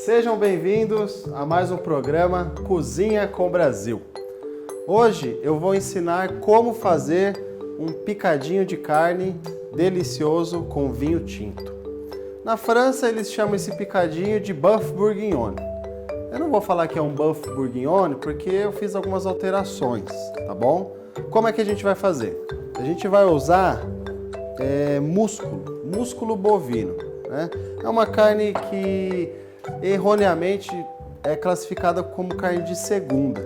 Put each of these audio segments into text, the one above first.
Sejam bem-vindos a mais um programa Cozinha com Brasil. Hoje eu vou ensinar como fazer um picadinho de carne delicioso com vinho tinto. Na França eles chamam esse picadinho de bœuf bourguignon. Eu não vou falar que é um bœuf bourguignon porque eu fiz algumas alterações, tá bom? Como é que a gente vai fazer? A gente vai usar músculo bovino, né? É uma carne que erroneamente é classificada como carne de segunda,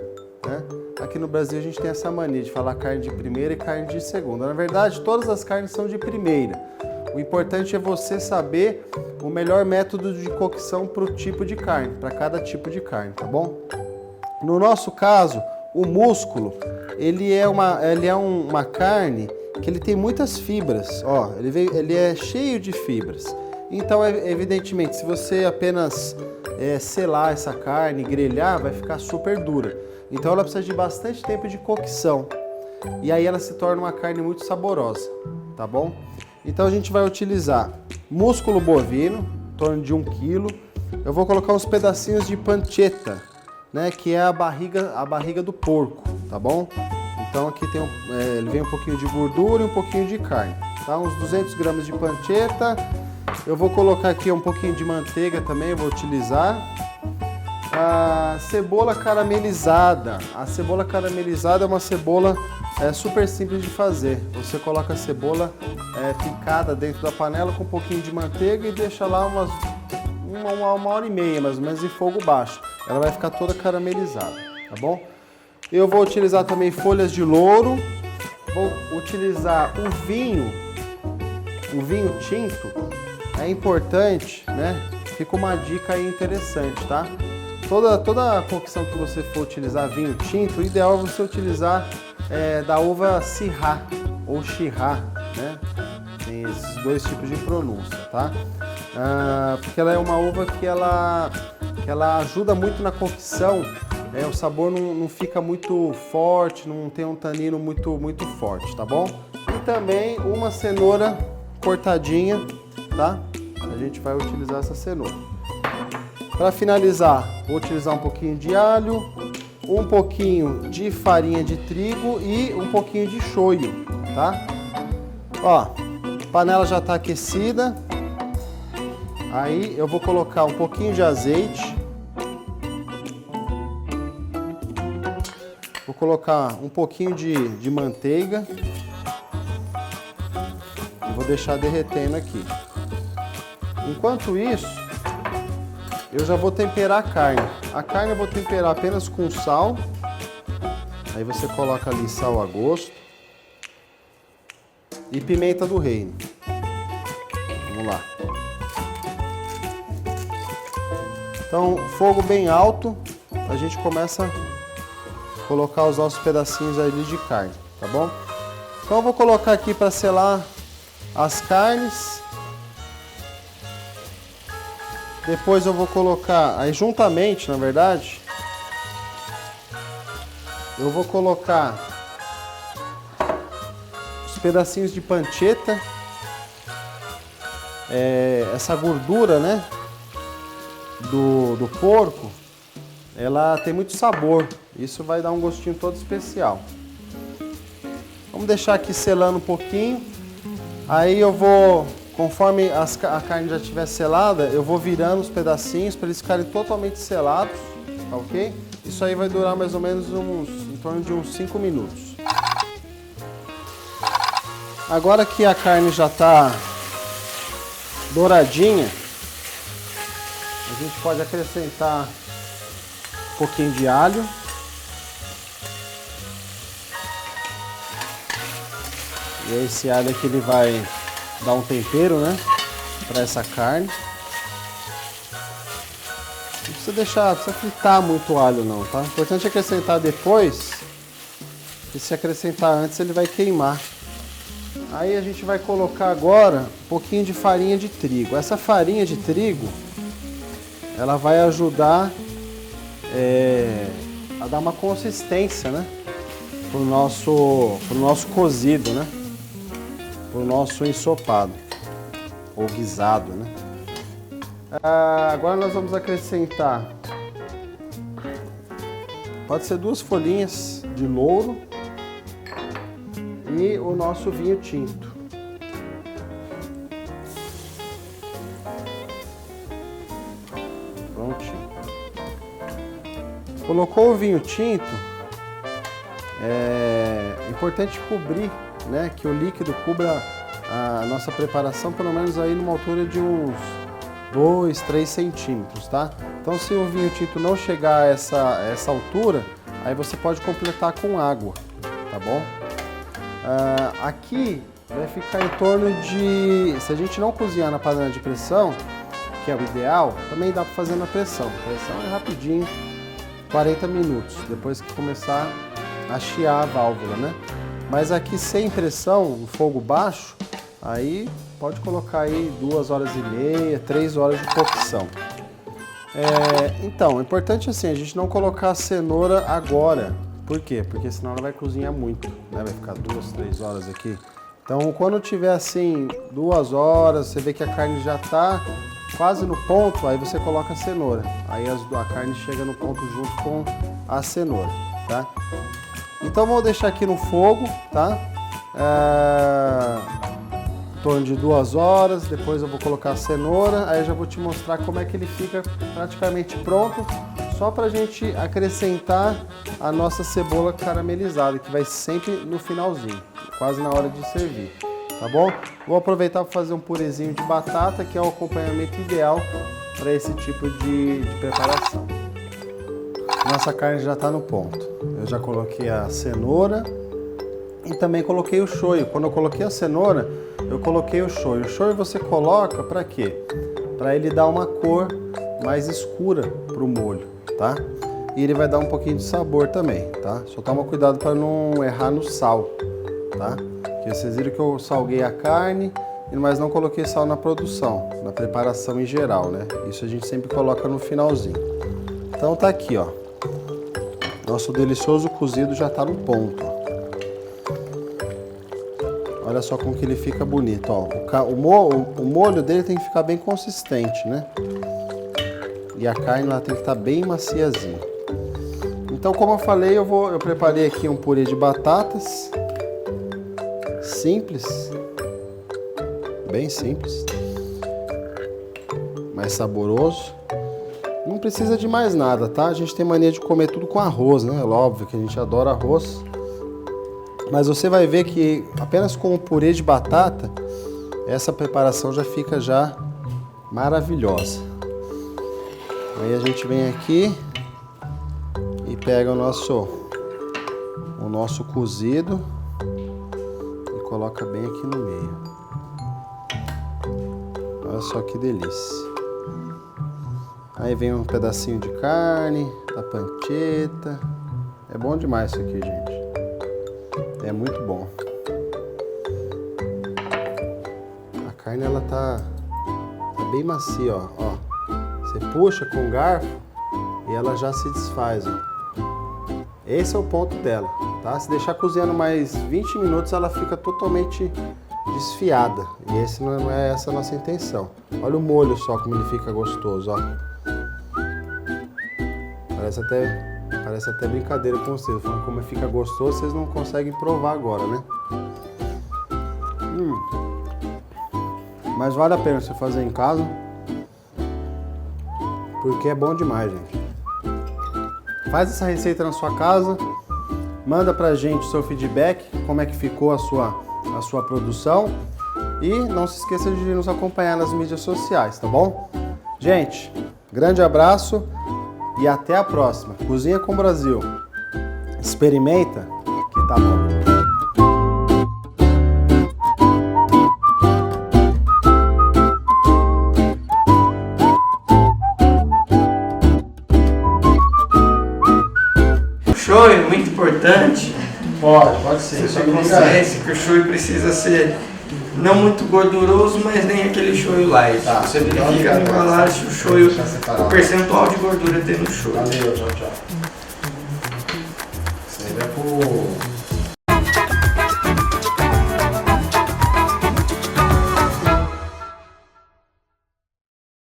né? Aqui no Brasil a gente tem essa mania de falar carne de primeira e carne de segunda. Na verdade, todas as carnes são de primeira. O importante é você saber o melhor método de cocção para o tipo de carne, para cada tipo de carne, tá bom? No nosso caso, o músculo, ele é uma carne que ele tem muitas fibras, ó, ele é cheio de fibras. Então, evidentemente, se você apenas selar essa carne, grelhar, vai ficar super dura. Então, ela precisa de bastante tempo de cocção. E aí ela se torna uma carne muito saborosa, tá bom? Então, a gente vai utilizar músculo bovino, em torno de 1 kg. Eu vou colocar uns pedacinhos de pancetta, né, que é a barriga do porco, tá bom? Então, aqui tem ele vem um pouquinho de gordura e um pouquinho de carne, tá? Uns 200 gramas de pancetta. Eu vou colocar aqui um pouquinho de manteiga também, vou utilizar. A cebola caramelizada. A cebola caramelizada é uma cebola super simples de fazer. Você coloca a cebola picada dentro da panela com um pouquinho de manteiga e deixa lá uma hora e meia, mais ou menos, em fogo baixo. Ela vai ficar toda caramelizada, tá bom? Eu vou utilizar também folhas de louro. Vou utilizar o vinho tinto. É importante, né? Fica uma dica aí interessante, tá? Toda a cocção que você for utilizar vinho tinto, o ideal é você utilizar da uva Syrah ou Shiraz, né? Tem esses dois tipos de pronúncia, tá? Porque ela é uma uva que ela ajuda muito na cocção, o sabor não fica muito forte, não tem um tanino muito forte, tá bom? E também uma cenoura cortadinha, tá? A gente vai utilizar essa cenoura. Para finalizar, vou utilizar um pouquinho de alho, um pouquinho de farinha de trigo e um pouquinho de shoyu, tá? Ó, a panela já está aquecida. Aí eu vou colocar um pouquinho de azeite. Vou colocar um pouquinho de manteiga. E vou deixar derretendo aqui. Enquanto isso, eu já vou temperar a carne. A carne eu vou temperar apenas com sal. Aí você coloca ali sal a gosto. E pimenta do reino. Vamos lá. Então, fogo bem alto, a gente começa a colocar os nossos pedacinhos ali de carne, tá bom? Então eu vou colocar aqui para selar as carnes. Depois eu vou colocar, aí juntamente, na verdade, eu vou colocar os pedacinhos de pancetta, essa gordura, né, do porco, ela tem muito sabor, isso vai dar um gostinho todo especial. Vamos deixar aqui selando um pouquinho, aí eu vou... Conforme a carne já estiver selada, eu vou virando os pedacinhos para eles ficarem totalmente selados, tá ok? Isso aí vai durar mais ou menos em torno de uns 5 minutos. Agora que a carne já está douradinha, a gente pode acrescentar um pouquinho de alho. E aí esse alho aqui ele vai dar um tempero, né, para essa carne. Não precisa fritar muito o alho não, tá? O importante é acrescentar depois, e se acrescentar antes ele vai queimar. Aí a gente vai colocar agora um pouquinho de farinha de trigo. Essa farinha de trigo, ela vai ajudar a dar uma consistência, né, pro nosso cozido, né? Pro nosso ensopado ou guisado, né? Agora nós vamos acrescentar, pode ser 2 folhinhas de louro e o nosso vinho tinto. Prontinho. Colocou o vinho tinto, é importante cobrir, né, que o líquido cubra a nossa preparação pelo menos aí numa altura de uns 2, 3 centímetros, tá? Então se o vinho tinto não chegar a essa altura, aí você pode completar com água, tá bom? Aqui vai ficar em torno de, se a gente não cozinhar na panela de pressão, que é o ideal, também dá para fazer na pressão. A pressão é rapidinho, 40 minutos, depois que começar a chiar a válvula, né? Mas aqui sem pressão, no fogo baixo, aí pode colocar aí 2 horas e meia, 3 horas de cocção. Então, é importante assim, a gente não colocar a cenoura agora. Por quê? Porque senão ela vai cozinhar muito, né? Vai ficar 2, 3 horas aqui. Então, quando tiver assim 2 horas, você vê que a carne já está quase no ponto, aí você coloca a cenoura. Aí a carne chega no ponto junto com a cenoura, tá? Então, vou deixar aqui no fogo, tá? Em torno de 2 horas, depois eu vou colocar a cenoura, aí eu já vou te mostrar como é que ele fica praticamente pronto, só pra gente acrescentar a nossa cebola caramelizada, que vai sempre no finalzinho, quase na hora de servir, tá bom? Vou aproveitar para fazer um purezinho de batata, que é o acompanhamento ideal para esse tipo de preparação. Nossa carne já está no ponto, eu já coloquei a cenoura e também coloquei o shoyu. Quando eu coloquei a cenoura, eu coloquei o shoyu. O shoyu você coloca para quê? Para ele dar uma cor mais escura para o molho, tá? E ele vai dar um pouquinho de sabor também, tá? Só toma cuidado para não errar no sal, tá? Porque vocês viram que eu salguei a carne, mas não coloquei sal na produção, na preparação em geral, né? Isso a gente sempre coloca no finalzinho. Então tá aqui, ó. Nosso delicioso cozido já tá no ponto, ó. Olha só como que ele fica bonito, ó. O molho dele tem que ficar bem consistente, né? E a carne lá tem que estar bem maciazinha. Então, como eu falei, eu preparei aqui um purê de batatas. Simples. Bem simples. Mas saboroso. Não precisa de mais nada, tá? A gente tem mania de comer tudo com arroz, né? É óbvio que a gente adora arroz. Mas você vai ver que apenas com o purê de batata, essa preparação já fica já maravilhosa. Aí a gente vem aqui e pega o nosso cozido e coloca bem aqui no meio. Olha só que delícia. Aí vem um pedacinho de carne, da panceta. É bom demais isso aqui, gente. É muito bom. A carne ela tá bem macia, ó. Você puxa com o garfo e ela já se desfaz, ó. Esse é o ponto dela, tá? Se deixar cozinhando mais 20 minutos, ela fica totalmente desfiada. E esse não é essa a nossa intenção. Olha o molho só como ele fica gostoso, ó. Parece até brincadeira com vocês, falando como fica gostoso, vocês não conseguem provar agora, né? Mas vale a pena você fazer em casa, porque é bom demais, gente. Faz essa receita na sua casa, manda pra gente o seu feedback, como é que ficou a sua produção, e não se esqueça de nos acompanhar nas mídias sociais, tá bom? Gente, grande abraço. E até a próxima. Cozinha com o Brasil. Experimenta que tá bom. O shoyu é muito importante. Pode ser. Você tem consciência que o shoyu precisa ser não muito gorduroso, mas nem aquele shoyu light. Tá. Você verifica no embalagem o shoyu, o percentual de gordura tem no shoyu. Valeu, tchau.